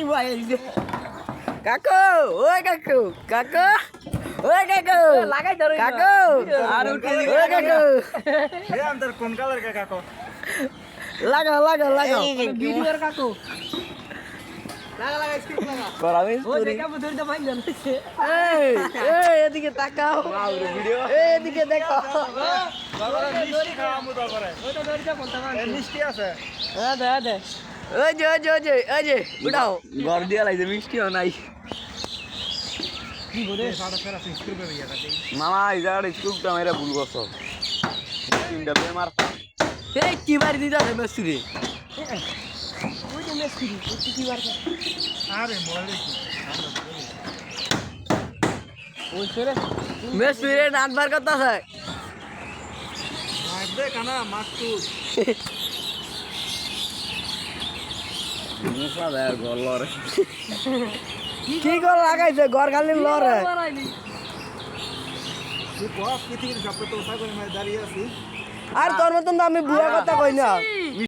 ভাই কাকু ওই কাকু কাকু ওই কাকু লাগাই ধরো কাকু আর উঠে ওই কাকু এ আন্দার কোন কালার কা কাকো লাগাও লাগাও লাগাও ভিডিওর কাকু লাগা লাগা স্ক্রিপ্ট লাগা করাবি ও দেখা বুঝতে ভাই জানছে এই এই এদিকে তাকাও ভিডিও এই এদিকে দেখো বাবা মিষ্টি খাওয়া মুদা করে ওটা ধরে বলতে পারে এ মিষ্টি আছে হ্যাঁ দে দে ওই যে ওই যে ওই যে ওই যে উঠাও ঘর দিয়া লাইছে মিষ্টিও নাই কি বলে সাড়ে সাড়ে স্কুল করে ইয়া কাটে মামা ইজার স্কুলটা মেরা ভুল করছো তিনটা বেমার এই কি বাড়ি দিতা রে মেসুরি ওই যে মেস করি কি বার কর আরে মোবাইল দেখি ওই সরে মেসুরি নানবার কথা আছে মার দে কানা মাকটু মুখা দেয় ঘর লরে কি করে লাগাইছে ঘর খালি লরে তুই কস পৃথিবীর সবচেয়ে তো সাগর মে দাঁড়িয়ে আছি আর তোর মতন তো আমি বুয়া কথা কই না